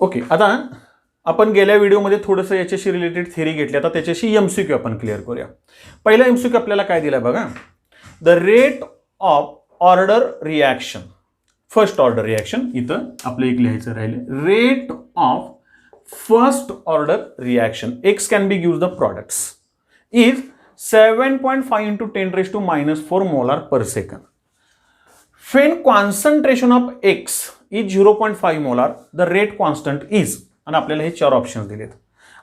Okay, आता आपण गेल्या व्हिडिओमध्ये थोडंसं याच्याशी रिलेटेड थेरी घेतली, आता त्याच्याशी एमसीक्यू आपण क्लिअर करूया. पहिला एमसीक्यू आपल्याला काय दिलाय बघा, the rate of order reaction, first order reaction, इथं आपलं एक लिहायचं राहिले, rate of first order reaction x can be give the products is 7.5 into 10⁻⁻⁴ molar per second. When concentration of X is 0.5 molar, the rate constant is, आणि आपल्याला हे 4 options दिलेत.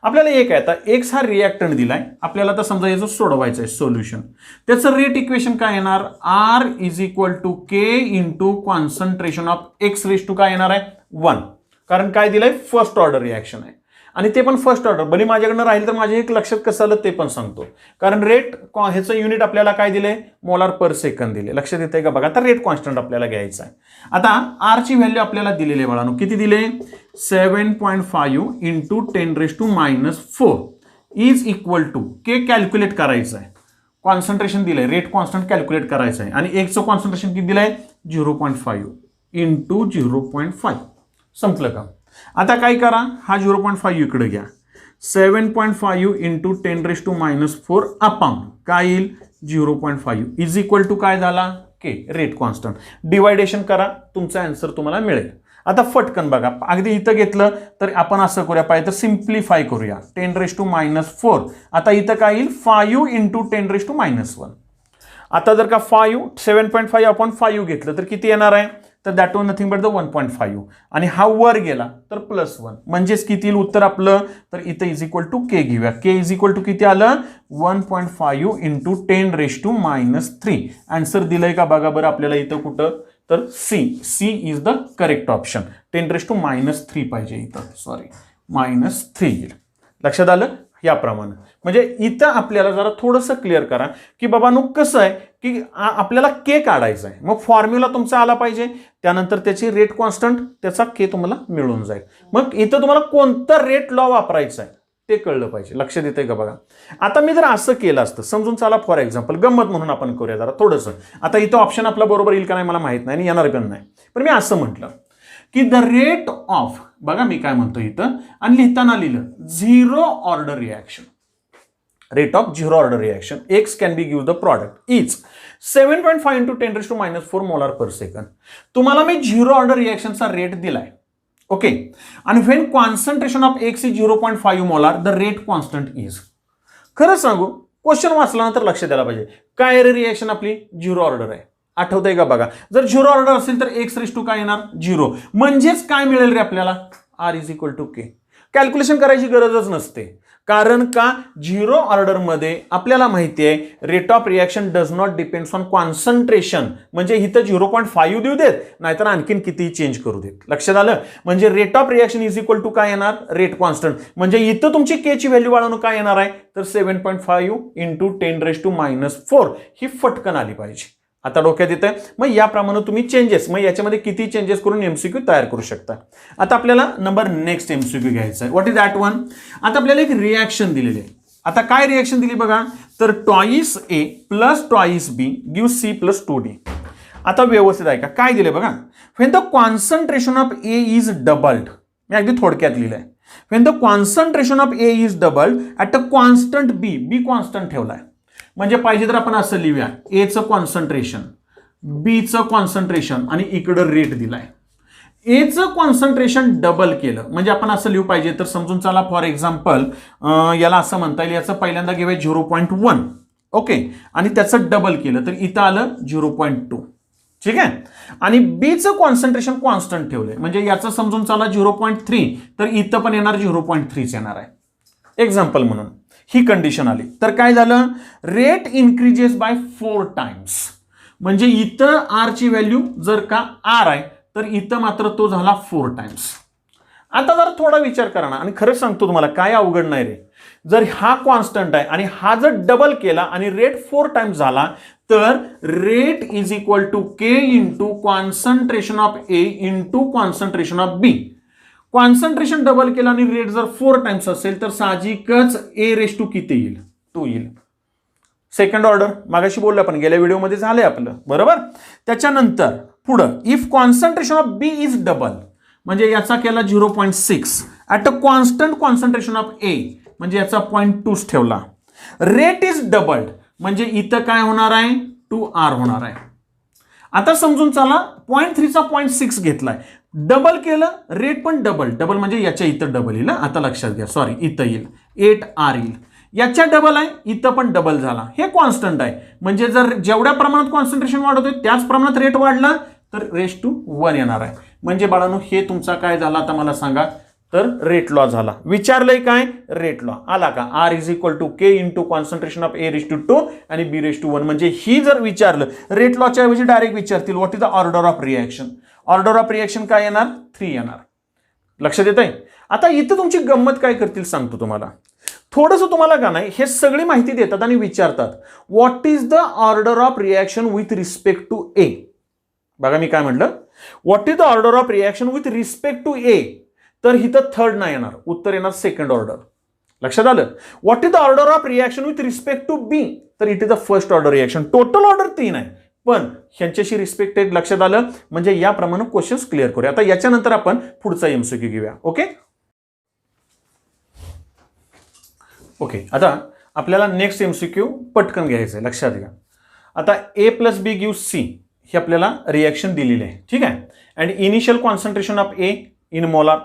आपल्याला एक आहे, आता एक्स हा रिॲक्टंट दिलाय, आपल्याला आता समजा याचं सोडवायचं आहे सोल्युशन. त्याचं रेट इक्वेशन काय येणार, R is equal to K into concentration of X raise to काय येणार आहे 1, कारण काय दिलंय फर्स्ट ऑर्डर रिॲक्शन आहे आणि ते पण फर्स्ट ऑर्डर. भले माझ्याकडनं राहील तर माझ्या एक लक्षात कसं आलं ते पण सांगतो, कारण रेट ह्याचं युनिट आपल्याला काय दिले, मोलार पर सेकंद दिले. लक्षात येतंय का बघा. आता रेट कॉन्स्टंट आपल्याला घ्यायचा आहे. आता आर ची व्हॅल्यू आपल्याला दिलेली आहे बाळांनो, किती दिले, 7.5 into 10⁻⁴ is equal to, K calculate करायचं आहे, कॉन्सन्ट्रेशन दिलंय, रेट कॉन्स्टंट कॅल्क्युलेट करायचं आहे आणि एकचं कॉन्सन्ट्रेशन किती दिलंय 0.5 इंटू 0.5. संपलं का. आता काय करा, हा 0.5 इकडे घ्या, 7.5 इंटू 10⁻⁴ अपॉन काय येईल 0.5 इज इक्वल टू काय झाला, के रेट कॉन्स्टंट. डिवायडेशन करा, तुमचा आन्सर तुम्हाला मिळेल. आता फटकन बघा, अगदी इथं घेतलं तर आपण असं करूया, पाहिजे तर सिम्प्लिफाय करूया, 10⁻⁴. आता इथं काय येईल 5 इंटू 10⁻⁻1. आता जर का 7.5 अपॉन 5 घेतलं तर किती येणार आहे, तर that was nothing but the 1.5 आणि हा वर गेला तर +1, म्हणजेच किती येईल उत्तर आपलं, तर इथं इज इक्वल टू के घेऊया. के इज इक्वल टू किती आलं 1.5 इंटू 10⁻⁻3. आन्सर दिलंय का बघा बरं आपल्याला इथं कुठं, तर C is the correct option. 10⁻⁻3 पाहिजे इथं, सॉरी -3 येईल. लक्षात आलं याप्रमाणे. म्हणजे इथं आपल्याला जरा थोडंसं क्लिअर करा की बाबांनो कसं आहे की आपल्याला के काढायचा आहे, मग फॉर्म्युला तुमचा आला पाहिजे, त्यानंतर त्याची रेट कॉन्स्टंट, त्याचा के तुम्हाला मिळून जाईल. मग इथं तुम्हाला कोणता रेट लॉ वापरायचा आहे ते कळलं पाहिजे. लक्षात येतंय का बघा. आता मी जर असं केलं असतं, समजून चला फॉर एक्झाम्पल, गंमत म्हणून आपण करूया जरा थोडंसं. आता इथं ऑप्शन आपला बरोबर येईल का नाही मला माहित नाही आणि येणार पण नाही, पण मी असं म्हटलं की द रेट ऑफ, बघा मी काय म्हणतो इथं आणि लिहिताना लिहिलं 0 order reaction, rate of 0 order reaction x can be give the product is 7.5 into 10⁻⁴ molar per second. तुम्हाला मी 0 ऑर्डर रिॲक्शनचा रेट दिलाय, ओके, आणि when concentration of x is 0.5 molar the rate constant is. खरं सांगू, क्वेश्चन वाचल्यानंतर लक्ष द्यायला पाहिजे, काय रिॲक्शन आपली 0 ऑर्डर आहे, आठवतंय का बघा. जर 0 ऑर्डर असेल तर एक्स रेस टू काय येणार 0, म्हणजेच काय मिळेल रे आपल्याला, R is equal to K. Calculation करायची गरजच नसते, कारण का 0 ऑर्डर मध्ये आपल्याला माहिती आहे rate of reaction does not depends on concentration. म्हणजे इथं 0.5 देऊ देत, नाहीतर आणखीन किती चेंज करू देत. लक्षात आलं. म्हणजे rate of reaction is equal to काय येणार, रेट कॉन्स्टंट. म्हणजे इथं तुमची के ची व्हॅल्यू वाढवणं काय येणार आहे, तर 7.5 इंटू 10⁻⁻⁴ ही फटकन आली पाहिजे. आता डोक्यात येतंय. मग याप्रमाणे तुम्ही चेंजेस, मग याच्यामध्ये किती चेंजेस करून एमसीक्यू तयार करू शकता. आता आपल्याला नंबर नेक्स्ट एमसीक्यू घ्यायचा आहे. What is that one. आता आपल्याला एक रिॲक्शन दिलेली आहे. आता काय रिॲक्शन दिली बघा, तर twice A plus twice B give C plus 2d. आता व्यवस्थित आहे का, काय दिले बघा, when the concentration of A is doubled, मी अगदी थोडक्यात लिहिलंय, when the concentration of A is doubled at a constant B constant ठेवलाय. म्हणजे पाहिजे तर आपण असं लिहूया, एचं कॉन्सन्ट्रेशन, बीचं कॉन्सन्ट्रेशन आणि इकडं रेट दिलाय. एचं कॉन्सन्ट्रेशन डबल केलं म्हणजे आपण असं लिहू पाहिजे, तर समजून चला फॉर एक्झाम्पल याला असं म्हणता येईल, याचं पहिल्यांदा घेऊया 0.1, ओके, आणि त्याचं डबल केलं तर इथं आलं 0.2, ठीक आहे. आणि बीचं कॉन्सन्ट्रेशन कॉन्स्टंट ठेवलंय म्हणजे याचं समजून चला 0.3, तर इथं पण येणार 0.3 येणार आहे. एक्झाम्पल म्हणून ही कंडिशन आली तर काय झालं, रेट इन्क्रीजेस बाय 4 टाइम्स. म्हणजे इथं आर ची व्हॅल्यू जर का आर आहे तर इथं मात्र तो झाला 4 टाइम्स. आता जर थोडा विचार करा ना, आणि खरंच सांगतो तुम्हाला काय अवघड नाही रे, जर हा कॉन्स्टंट आहे आणि हा जर डबल केला आणि रेट 4 टाइम्स झाला तर rate is equal to K into concentration of A into concentration of B. Concentration double केलं आणि रेट जर 4 टाइम्स असेल तर साहजिकच ए रेस टू किती येईल, 2 येईल. सेकंड ऑर्डर मागाशी बोललो आपण, गेल्या व्हिडिओमध्ये झालंय आपलं, बरोबर. त्याच्यानंतर पुढं if concentration of B is double, म्हणजे याचा केला 0.6 at a constant concentration of A, म्हणजे याचा 0.2 ठेवला. रेट इज डबल्ड, म्हणजे इथं काय होणार आहे 2R होणार आहे. आता समजून चला 0.3चा 0.6 घेतलाय, डबल केलं रेट पण डबल, डबल म्हणजे याच्या इथं डबल येईल. आता लक्षात घ्या, सॉरी इथं येईल 8R येईल, याच्या डबल आहे इथं पण डबल झाला. हे कॉन्स्टंट आहे, म्हणजे जर जेवढ्या प्रमाणात कॉन्सन्ट्रेशन वाढवतोय त्याच प्रमाणात रेट वाढला तर रेस टू 1 येणार आहे. म्हणजे बाळांनो हे तुमचा काय झाला आता मला सांगा, तर रेट लॉ झाला. विचारलंय काय रेट लॉ आला का, R is equal to K into concentration of A raise to 2 आणि बी रेस टू 1. म्हणजे ही जर विचारलं रेट लॉच्या ऐवजी डायरेक्ट विचारतील what is the order of reaction. Order of reaction काय येणार 3 येणार. लक्षात येत आहे. आता इथं तुमची गंमत काय करतील सांगतो तुम्हाला. थोडंसं तुम्हाला का नाही हे सगळी माहिती देतात आणि विचारतात what is the order of reaction with respect to A. बघा मी काय म्हटलं, what is the order of reaction with respect to A, तर इथं थर्ड नाही येणार, उत्तर येणार सेकंड ऑर्डर. लक्षात आलं. What is the order of reaction with respect to B, तर it is the first order reaction. Total order 3 आहे पण ह्यांच्याशी रिस्पेक्टेड. लक्षात आलं. म्हणजे याप्रमाणे क्वेश्चन्स क्लिअर करूया. आता याच्यानंतर आपण पुढचा एमसीक्यू घेऊया. Okay okay. आता आपल्याला नेक्स्ट एमसीक्यू पटकन घ्यायचं आहे. लक्षात घ्या. आता ए प्लस बी गिव्ह सी हे आपल्याला रिएक्शन दिलेली आहे. ठीक आहे. And initial concentration of A in molar,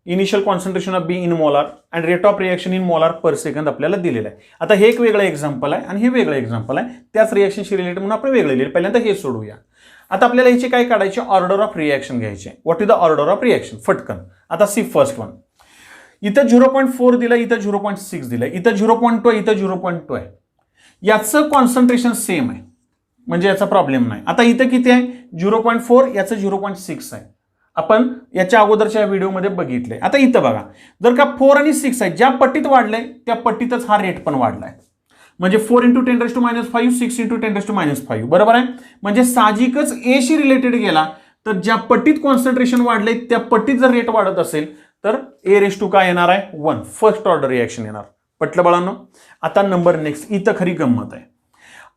initial concentration of be in molar and rate of reaction in molar per second आपल्याला दिलेलं आहे. आता हे एक वेगळं एक्झाम्पल आहे आणि हे वेगळं एक्झाम्पल आहे. त्याच रिएक्शनशी रिलेटेड म्हणून आपण वेगळं लिहिलं. पहिल्यांदा हे सोडूया. आता आपल्याला ह्याची काय काढायची, ऑर्डर ऑफ रिएक्शन घ्यायचे. What is the order of reaction फटकन. आता सी फर्स्ट वन, इथं 0.4 दिलं, इथं 0.6 दिलं, इथं 0.2 इथं 0.2 आहे. याचं कॉन्सन्ट्रेशन सेम आहे म्हणजे याचा प्रॉब्लेम नाही. आता इथं किती आहे 0.4, याचं 0.6 आहे. आपण याच्या अगोदरच्या व्हिडिओमध्ये बघितले. आता इथं बघा, जर का 4 आणि 6 आहे, ज्या पट्टीत वाढलंय त्या पट्टीतच हा रेट पण वाढलाय. म्हणजे 4 × 10⁻⁵, 6 × 10⁻⁵. बरोबर आहे. म्हणजे साहजिकच ए शी रिलेटेड गेला तर ज्या पट्टीत कॉन्सन्ट्रेशन वाढले त्या पट्टीत जर रेट वाढत असेल तर ए रेस टू काय येणार आहे 1, फर्स्ट ऑर्डर रिएक्शन येणार. पटलं बाळांनो. आता नंबर नेक्स्ट, इथं खरी गंमत आहे.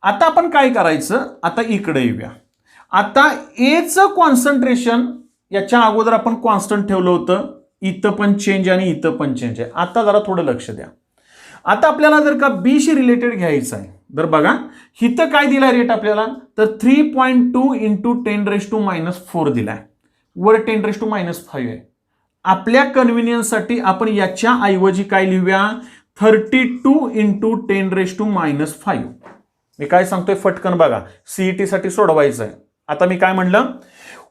आता आपण काय करायचं, आता इकडे येऊया. आता एचं कॉन्सन्ट्रेशन याच्या अगोदर आपण कॉन्स्टंट ठेवलं होतं, इथं पण चेंज आणि इथं पण चेंज आहे. आता जरा थोडं लक्ष द्या. आता आपल्याला जर का बी शी रिलेटेड घ्यायचं आहे तर बघा इथं काय दिलाय रेट आपल्याला, तर 3.2 × 10⁻⁴ दिलाय, वर 10⁻⁵ आहे. आपल्या कन्व्हिनियन्ससाठी आपण याच्या ऐवजी काय लिहूया 32 × 10⁻⁵. मी काय सांगतोय फटकन बघा, सीईटी साठी सोडवायचं आहे. आता मी काय म्हणलं,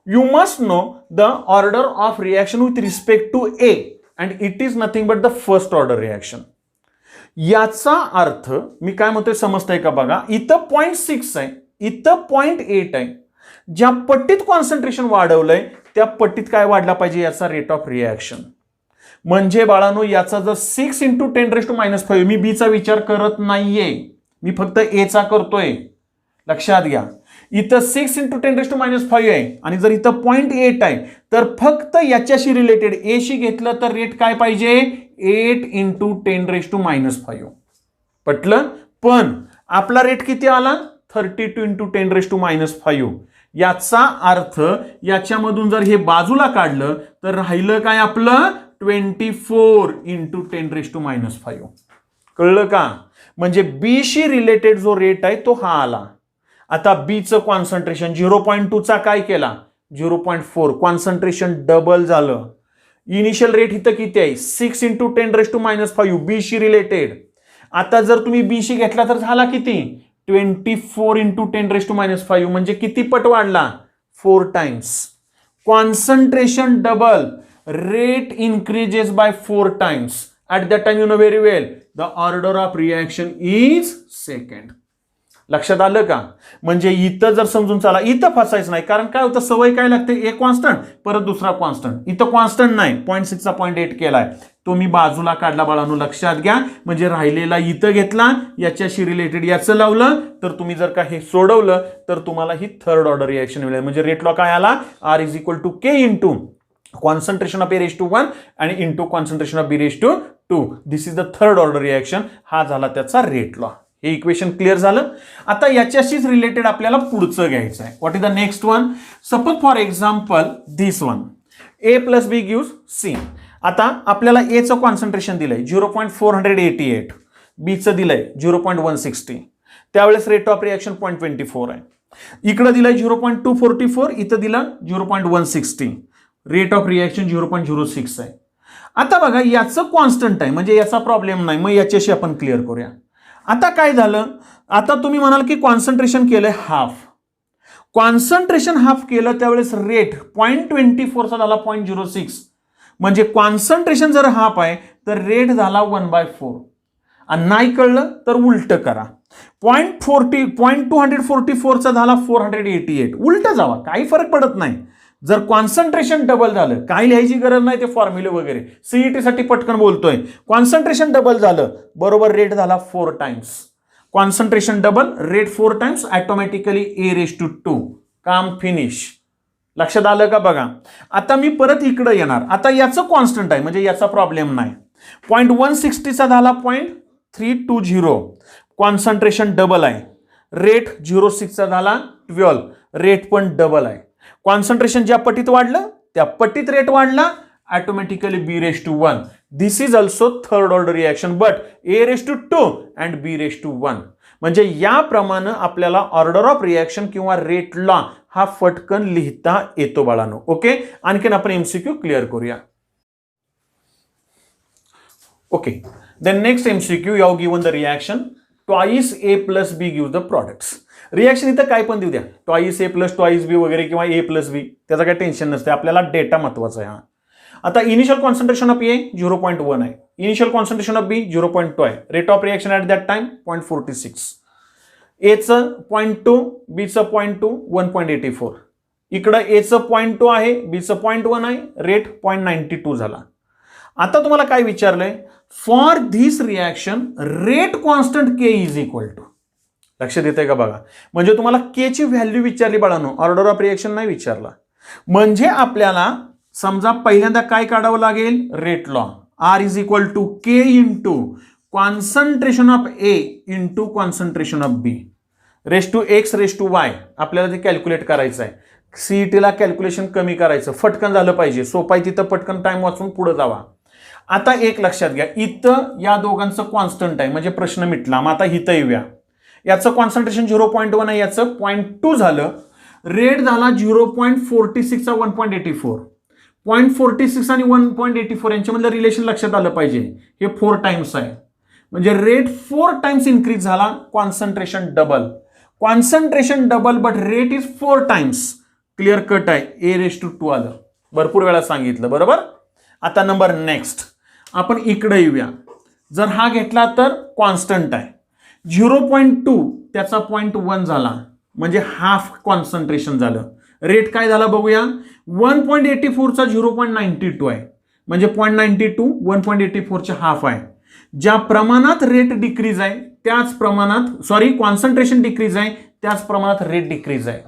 you must know the order of reaction with respect to A and it is nothing but the first order reaction. याचा अर्थ मी काय म्हणतोय समजतंय का बघा, इथं 0.6 आहे, इथं 0.8 आहे. ज्या पट्टीत कॉन्सन्ट्रेशन वाढवलंय त्या पट्टीत काय वाढला पाहिजे याचा रेट ऑफ रिएक्शन. म्हणजे बाळांनो याचा जर 6 × 10⁻⁵, मी बीचा विचार करत नाहीये, मी फक्त एचा करतोय. लक्षात घ्या. इथं 6 × 10⁻⁵ आहे आणि जर इथं 0.8 आहे तर फक्त याच्याशी रिलेटेड ए शी घेतलं तर रेट काय पाहिजे 8 × 10⁻⁵. पटलं. पण आपला रेट किती आला 32 × 10⁻⁵. याचा अर्थ याच्यामधून जर हे बाजूला काढलं तर राहिलं काय आपलं 24 × 10⁻⁵. कळलं का. म्हणजे बी शी रिलेटेड जो रेट आहे तो हा आला. आता बीचं कॉन्सन्ट्रेशन 0.2चा काय केला 0.4, कॉन्सन्ट्रेशन डबल झालं. इनिशियल रेट इथं किती आहे 6 × 10⁻⁵, बी शी रिलेटेड. आता जर तुम्ही बी शी घेतला तर झाला किती 24 × 10⁻⁵, म्हणजे किती पट वाढला 4 times. Concentration double, rate increases by 4 times. At that time you know very well the order of reaction is second. लक्षात आलं का. म्हणजे इथं जर समजून चला, इथं फसायचं नाही. कारण काय होतं सवय काय लागते, एक कॉन्स्टंट परत दुसरा कॉन्स्टंट. इथं कॉन्स्टंट नाही, 0.6चा 0.8 केलाय तो मी बाजूला काढला बाळांनो. लक्षात घ्या. म्हणजे राहिलेला इथं घेतला, याच्याशी रिलेटेड याचं लावलं, तर तुम्ही जर का हे सोडवलं तर तुम्हाला ही थर्ड ऑर्डर रिएक्शन मिळेल. म्हणजे रेट लॉ काय आला R is equal to K into concentration of A raise to 1 आणि into concentration of B raise to 2. This is the third order reaction. हा झाला त्याचा रेट लॉ. हे इक्वेशन क्लिअर झालं. आता याच्याशीच रिलेटेड आपल्याला पुढचं घ्यायचं आहे. What is the next one. Suppose for example this one. A plus B gives C. आता आपल्याला एचं कॉन्सन्ट्रेशन दिलंय 0.488, बीचं दिलंय 0.160. त्यावेळेस रेट ऑफ रिॲक्शन 0.24 आहे. इकडं दिलंय 0.244, इथं दिलं 0.160. रेट ऑफ रिॲक्शन 0.06 आहे. आता बघा याचं कॉन्स्टंट आहे म्हणजे याचा प्रॉब्लेम नाही, मग याच्याशी आपण क्लिअर करूया. आता काय झालं, आता तुम्ही म्हणाल की कॉन्सन्ट्रेशन केलंय हाफ. कॉन्सन्ट्रेशन हाफ केलं त्यावेळेस रेट 0.24 चा झाला 0.06, म्हणजे कॉन्सन्ट्रेशन जर हाफ आहे तर रेट झाला 1/4. आणि नाही कळलं तर उलट करा. 0.244 चा झाला 488, उलट जावा, काही फरक पडत नाही. जर कॉन्सन्ट्रेशन डबल झालं, काही लिहायची गरज नाही ते फॉर्म्युले वगैरे, सीईटी साठी पटकन बोलतोय. कॉन्सन्ट्रेशन डबल झालं बरोबर रेट झाला 4 times. Concentration double rate 4 times automatically a⁻². काम फिनिश. लक्षात आलं का बघा. आता मी परत इकडे येणार. आता याचं कॉन्स्टंट आहे म्हणजे याचा प्रॉब्लेम नाही. 0.160 चा झाला 0.320. कॉन्सन्ट्रेशन डबल आहे. रेट 0.6 चा झाला 12. रेट पण डबल आहे. कॉन्सन्ट्रेशन ज्या पटीत वाढलं त्या पटीत रेट वाढला, automatically b⁻1. This is also third order reaction but a⁻2 and b⁻1. म्हणजे याप्रमाणे आपल्याला ऑर्डर ऑफ रिॲक्शन किंवा रेट लॉ हा फटकन लिहिता येतो बाळांनो. ओके, आणखीन आपण एमसीक्यू क्लिअर करूया. Okay, then next MCQ, you have given the reaction twice a plus b give the products. Reaction इथं काय पण देऊ द्या, twice a plus twice b वगैरे किंवा a प्लस b, त्याचं काही टेन्शन नसते. आपल्याला डेटा महत्वाचा आहे. हा आता इनिशियल कॉन्सन्ट्रेशन ऑफ ए 0.1 आहे, इनिशियल कॉन्सन्ट्रेशन ऑफ बी 0.2 आहे. Rate of reaction at that time 0.46. एचं 0.2, बीचं 0.2, 1.84. इकडं एचं 0.2 आहे, बीचं 0.1 आहे, रेट 0.92 झाला. आता तुम्हाला काय विचारलंय, for this reaction rate constant K is equal to. लक्षात येतंय का बघा. म्हणजे तुम्हाला के ची व्हॅल्यू विचारली बाळांनो, ऑर्डर ऑफ रिॲक्शन नाही विचारला. म्हणजे आपल्याला समजा पहिल्यांदा काय काढावं लागेल, rate law. R is equal to K into concentration of A into concentration of B raise to X raise to Y. आपल्याला ते कॅल्क्युलेट करायचं आहे. सीईटीला कॅल्क्युलेशन कमी करायचं, फटकन झालं पाहिजे. सोपा आहे तिथं पटकन टाइम वाचून पुढे जावा. आता एक लक्षात घ्या, इथं या दोघांचं कॉन्स्टंट आहे म्हणजे प्रश्न मिटला. मग आता इथं येऊया. याचं कॉन्सन्ट्रेशन 0.1 आहे, याचं 0.2 झालं. रेट झाला 0.46 चा 1.84. 0.46 आणि 1.84 यांच्यामधलं रिलेशन लक्षात आलं पाहिजे. हे 4 टाइम्स आहे म्हणजे रेट 4 टाइम्स इन्क्रीज झाला. Concentration double, concentration double but rate is 4 times. Clear cut आहे, a⁻2 आलं. भरपूर वेळा सांगितलं बरोबर. आता नंबर नेक्स्ट आपण इकडे येऊया. जर हा घेतला तर कॉन्स्टंट आहे 0.2, त्याचा 0.1 झाला म्हणजे हाफ कॉन्सन्ट्रेशन झालं. रेट काय झाला बघूया. 1.84 चा 0.92 आहे म्हणजे 0.92 1.84 चे हाफ आहे. ज्या प्रमाणात रेट डिक्रीज आहे त्याच प्रमाणात कॉन्सन्ट्रेशन डिक्रीज आहे त्याच प्रमाणात रेट डिक्रीज आहे.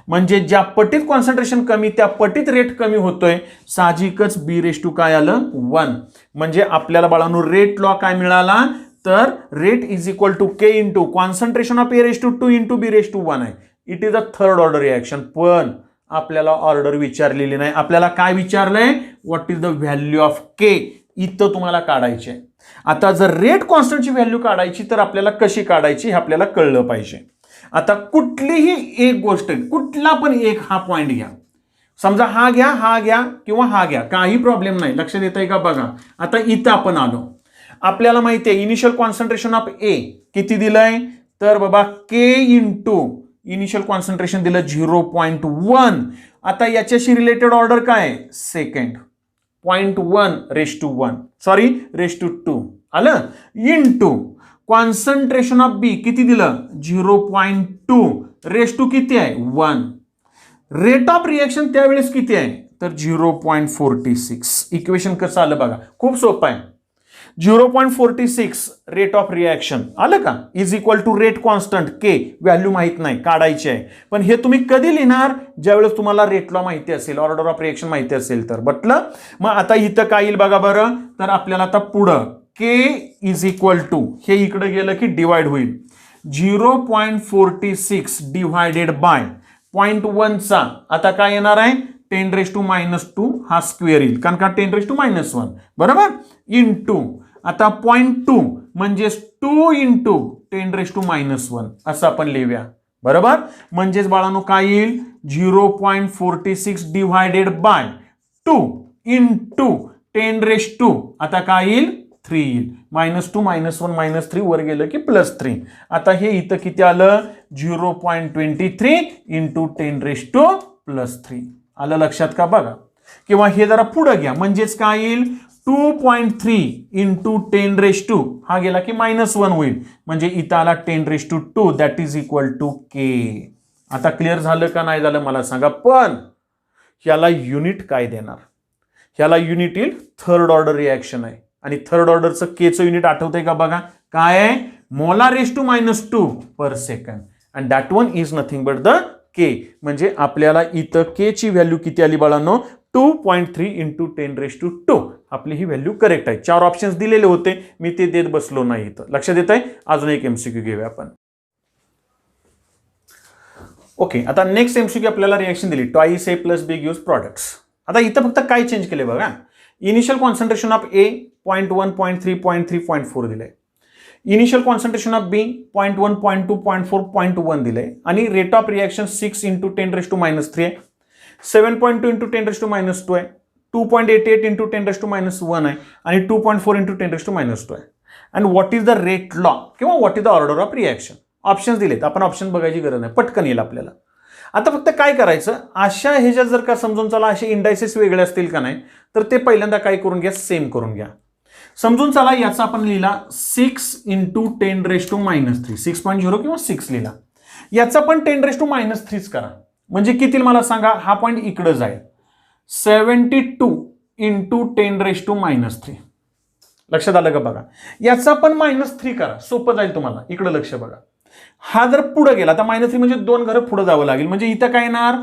म्हणजे ज्या पटीत कॉन्सन्ट्रेशन कमी त्या पटीत रेट कमी होतोय. साहजिकच b⁻2 काय आलं 1. म्हणजे आपल्याला बाळांनो रेट लॉ काय मिळाला तर rate is equal to K into concentration of a⁻2 into b⁻1 आहे. It is a third order reaction. पण आपल्याला ऑर्डर विचारलेली नाही. आपल्याला काय विचारलंय, what is the value of K. इथं तुम्हाला काढायचे. आता जर रेट कॉन्स्टंटची व्हॅल्यू काढायची तर आपल्याला कशी काढायची हे आपल्याला कळलं पाहिजे. आता कुठलीही एक गोष्ट, कुठला पण एक हा पॉइंट घ्या. समजा हा घ्या किंवा हा घ्या, काही प्रॉब्लेम नाही. लक्षात येतंय का बघा. आता इथं आपण आलो. आपल्याला माहिती आहे इनिशियल कॉन्सन्ट्रेशन ऑफ ए किती दिलंय तर बाबा के इंटू इनिशियल कॉन्सन्ट्रेशन दिलं 0.1. आता याच्याशी रिलेटेड ऑर्डर काय, सेकंड 0.1:1 आलं इंटू कॉन्सन्ट्रेशन ऑफ बी किती दिलं 0.2 किती आहे 1. रेट ऑफ रिॲक्शन त्यावेळेस किती आहे तर 0.46. इक्वेशन कसं आलं बघा, खूप सोपं आहे. 0.46 रेट ऑफ रिॲक्शन आलं का is equal to rate constant K. Value माहित नाही, काढायची आहे. पण हे तुम्ही कधी लिहिणार ज्यावेळेस तुम्हाला रेट लॉ माहिती असेल, ऑर्डर ऑफ रिॲक्शन माहिती असेल तर. बटलं मग आता इथं काय येईल बघा बरं. तर आपल्याला आता पुढं के इज इक्वल टू हे इकडे गेलं की डिवाइड होईल 0.46 डिवायडेड बाय 0.1 चा आता काय येणार आहे 10⁻², हा स्क्वेअर येईल कारण का 10⁻⁻1 बरोबर, इंटू आता 0.2 म्हणजेच 2 इंटू 10⁻⁻1 असं आपण लिहूया बरोबर. म्हणजेच बाळांनो काय येईल 0.46 डिवायडेड बाय 2 इंटू 10⁻, आता काय येईल 3 येईल. -2 -1 -3 वर गेलं की +3. आता हे इथं किती आलं 0.23 इंटू 10⁻+3 आलं लक्षात का बघा. किंवा हे जरा पुढे घ्या म्हणजेच काय येईल 2.3 इंटू 10⁻, हा गेला की -1 होईल म्हणजे इथं आला 10⁻², दॅट इज इक्वल टू के. आता क्लिअर झालं का नाही झालं मला सांगा. पण ह्याला युनिट काय देणार, ह्याला युनिट येईल थर्ड ऑर्डर रिॲक्शन आहे आणि थर्ड ऑर्डरचं केचं युनिट आठवतंय का बघा काय आहे molar raise to -2 per second and that one is nothing but the K. म्हणजे आपल्याला इथं के ची व्हॅल्यू किती आली बाळांनो 2.3 इंटू 10⁻². आपली ही व्हॅल्यू करेक्ट आहे. 4 ऑप्शन्स दिलेले होते मी ते देत बसलो नाही इथं. लक्षात येत आहे. अजून एक एमसीक्यू घेऊया आपण. ओके आता नेक्स्ट एमसीक्यू आपल्याला रिएक्शन दिली ट्वाइस ए प्लस बी गिव्स प्रॉडक्ट्स. आता इथं फक्त काय चेंज केले बघा. इनिशियल कॉन्सन्ट्रेशन ऑफ ए 0.1 0.3 0.3 0.4 दिले. इनिशियल कॉन्सन्ट्रेशन ऑफ बी 0.1 0.2 0.4 0.1 दिले आणि रेट ऑफ रिएक्शन 6 इंटू 10⁻³ आहे. 7.2 इंटू 10⁻² आहे. 2.88 इंटू 10⁻1 आहे आणि 2.4 into 10⁻². And what is the rate law किंवा what is the order of reaction. Options दिलेत आपण ऑप्शन बघायची गरज नाही पटकन येईल आपल्याला. आता फक्त काय करायचं अशा ह्याच्यात जर का समजून चला असे इंडायसेस वेगळे असतील का नाही तर ते पहिल्यांदा काय करून घ्या सेम करून घ्या. समजून चला याचा आपण लिहिला 6 इंटू 10⁻³ 6.0 किंवा 6 लिहिला. याचा पण 10⁻³ करा म्हणजे किती मला सांगा. हा पॉईंट इकडे जाईल 72 इंटू 10⁻³ लक्षात आलं का बघा. याचा पण -3 करा सोपं जाईल तुम्हाला. इकडे लक्ष बघा. हा जर पुढे गेला तर -3 म्हणजे 2 घरं पुढे जावं लागेल म्हणजे इथं काय येणार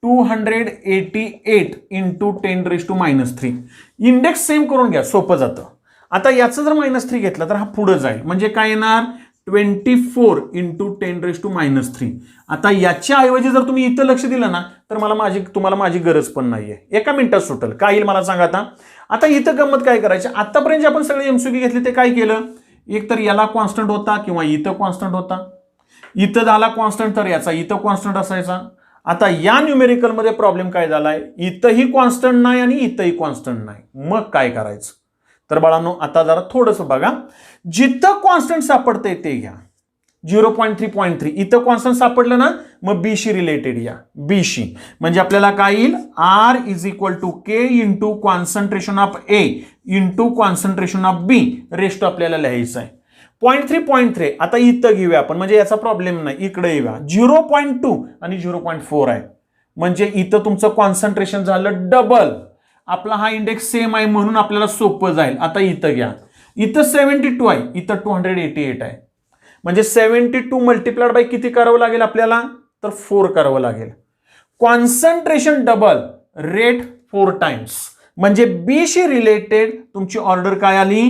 288 इंटू 10⁻³ इंडेक्स सेम करून घ्या सोपं जातं. आता याचं जर -3 घेतलं तर हा पुढे जाईल म्हणजे काय येणार 24 इंटू 10⁻³. आता याच्या ऐवजी जर तुम्ही इथं लक्ष दिलं ना तर तुम्हाला माझी गरज पण नाहीये. एका मिनिटात सुटेल. काय येईल मला सांगा. आता इथं गंमत काय करायची. आतापर्यंत आपण सगळे एमसीक्यू घेतले ते काय केलं एक तर याला कॉन्स्टंट होता किंवा इथं कॉन्स्टंट होता. इथं झाला कॉन्स्टंट तर याचा इथं कॉन्स्टंट असायचा. आता या न्यूमेरिकल मध्ये प्रॉब्लेम काय झालाय इथंही कॉन्स्टंट नाही आणि इथंही कॉन्स्टंट नाही. मग काय करायचं तर बाळांनो आता जरा थोडंसं बघा. जिथं कॉन्स्टंट सापडतंय ते घ्या. 0.3 0.3 इथं कॉन्स्टंट सापडलं ना मग बीशी रिलेटेड या. बीशी म्हणजे आपल्याला काय येईल R is equal to K into concentration of A into concentration of B rest आपल्याला लिहायचं आहे. 0.3 0.3 आता इथं घेऊया आपण म्हणजे याचा प्रॉब्लेम नाही. इकडे येऊया 0.2 आणि 0.4 आहे म्हणजे इथं तुमचं कॉन्सन्ट्रेशन झालं डबल. आपला हा इंडेक्स सेम आहे म्हणून आपल्याला सोपं जाईल. आता इथं घ्या. इथं 72 आहे इथं 288 आहे म्हणजे 72 मल्टिप्लाइड बाय किती करावं लागेल आपल्याला तर 4 करावं लागेल. कॉन्सन्ट्रेशन डबल रेट 4 टाइम्स म्हणजे बी शी रिलेटेड तुमची ऑर्डर काय आली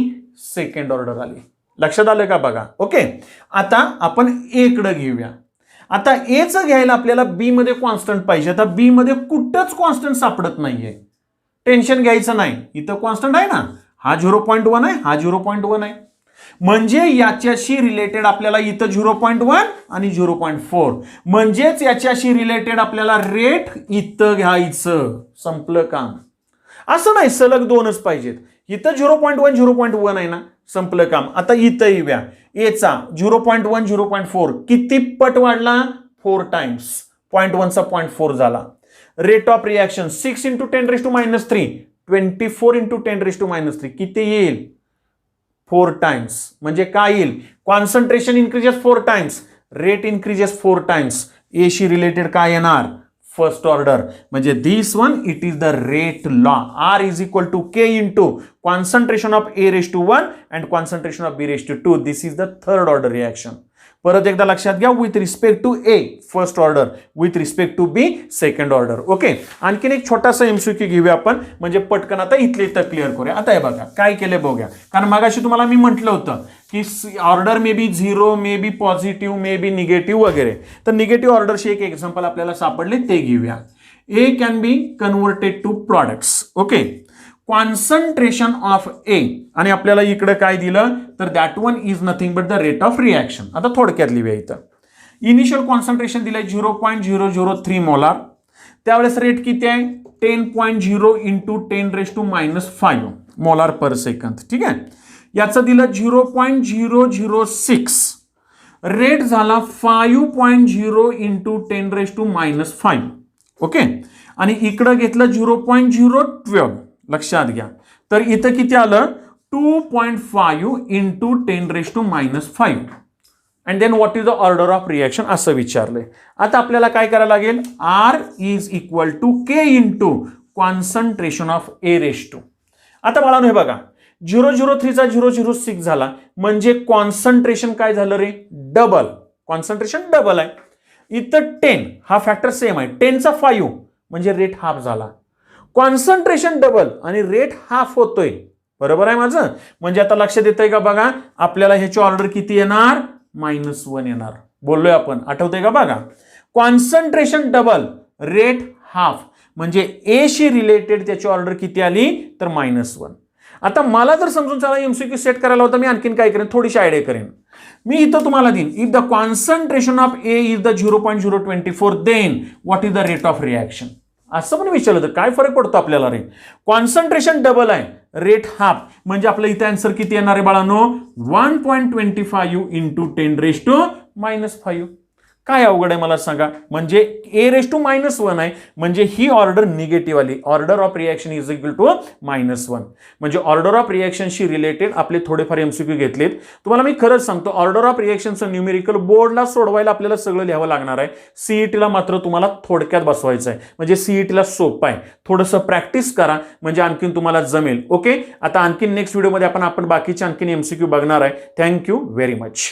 सेकंड ऑर्डर आली. लक्षात आलं का बघा. ओके आता आपण ए कडे घेऊया. आता ए चं घ्यायला आपल्याला बी मध्ये कॉन्स्टंट पाहिजे. आता बी मध्ये कुठंच कॉन्स्टंट सापडत नाहीये. टेन्शन घ्यायचं नाही. इथं कॉन्स्टंट आहे ना हा 0.1 आहे हा 0.1 आहे म्हणजे याच्याशी रिलेटेड आपल्याला इथं 0.1 आणि 0.4 म्हणजेच याच्याशी रिलेटेड आपल्याला रेट इथं घ्यायचं. संपलं काम. असं नाही सलग 2च पाहिजेत. इथं 0.1 0.1 आहे ना संपलं काम. आता इथं येऊया. एचा 0.1 0.4 किती पट वाढला 4 टाइम्स. 0.1 चा 0.4 झाला. Rate of reaction 6 into 10⁻³ 24 into 10⁻³ किती येईल 4 टाइम्स म्हणजे काय येईल concentration increases 4 times rate increases 4 times. A शी रिलेटेड काय येणार फर्स्ट ऑर्डर म्हणजे this one it is the rate law. R is equal to K into concentration of A raise to 1 and concentration of B raise to 2. This is the third order reaction. परत एकदा लक्षात घ्या with respect to A first order with respect to B second order. Okay आणखीन एक छोटासा MCQ घेऊया आपण म्हणजे पटकन आता इथले इथं क्लिअर करूया. आता हे बघा काय केले बघूया. कारण मगाशी तुम्हाला मी म्हटलं होतं की order may be 0 may be positive may be negative वगैरे. तर निगेटिव्ह ऑर्डरशी एक एक्झाम्पल आपल्याला सापडले ते घेऊया. A can be converted to products. Okay, concentration of A आणि आपल्याला इकडे काय दिलं तर that one is nothing but the rate of reaction. आता थोडक्यात लिहूया इथं. इनिशियल कॉन्सन्ट्रेशन दिलंय 0.003 मोलार. त्यावेळेस रेट किती आहे 10.0 इंटू 10⁻⁻5 मोलार पर सेकंद. ठीक आहे, याचं दिलं 0.006. रेट झाला 5.0 इंटू 10⁻⁻5. ओके, आणि इकडं घेतलं 0.012. लक्षात घ्या, तर इथं किती आलं 2.5 into 10⁻⁻5. And then what is the order of reaction असं विचारलंय. आता आपल्याला काय करायला लागेल R is equal to K into concentration of A raise to. आता बाळांनो हे बघा 003 चा 006 झाला म्हणजे कॉन्सन्ट्रेशन काय झालं रे डबल. कॉन्सन्ट्रेशन डबल आहे. इथं 10 हा फॅक्टर सेम आहे. 10 चा 5 म्हणजे रेट हाफ झाला. कॉन्सन्ट्रेशन डबल आणि रेट हाफ होतोय. बरोबर आहे माझं. म्हणजे आता लक्षात येतंय का बघा आपल्याला ह्याची ऑर्डर किती येणार -1 येणार. बोललोय आपण, आठवतंय का बघा. कॉन्सन्ट्रेशन डबल रेट हाफ म्हणजे ए शी रिलेटेड त्याची ऑर्डर किती आली तर -1. आता मला जर समजून चला एमसीक्यू सेट करायला होता मी आणखीन काय करेन थोडीशी आयडिया करेन. मी इथं तुम्हाला देईन if the concentration of A is the 0.024 then what is the rate of reaction असं पण विचारलं तर काय फरक पडतो आपल्याला रे. कॉन्सन्ट्रेशन डबल आहे रेट हाफ म्हणजे आपलं इथे आन्सर किती येणार आहे बाळांनो 1.25 इंटू 10⁻⁻5. काय अवघड आहे मला सांगा. म्हणजे A⁻⁻1 आहे म्हणजे ही ऑर्डर निगेटिव्ह आली. Order of reaction is equal to -1 म्हणजे ऑर्डर ऑफ रिॲक्शनशी रिलेटेड आपले थोडेफार एमसीक्यू घेतलेत. तुम्हाला मी खरंच सांगतो ऑर्डर ऑफ रिॲक्शनचं न्यूमेरिकल बोर्डला सोडवायला आपल्याला सगळं लिहावं लागणार आहे. सीईटीला मात्र तुम्हाला थोडक्यात बसवायचं आहे म्हणजे सीईटीला सोपं आहे. थोडंसं प्रॅक्टिस करा म्हणजे आणखीन तुम्हाला जमेल. ओके, आता आणखीन नेक्स्ट व्हिडिओमध्ये आपण बाकीचे आणखीन एमसीक्यू बघणार आहे. Thank you very much.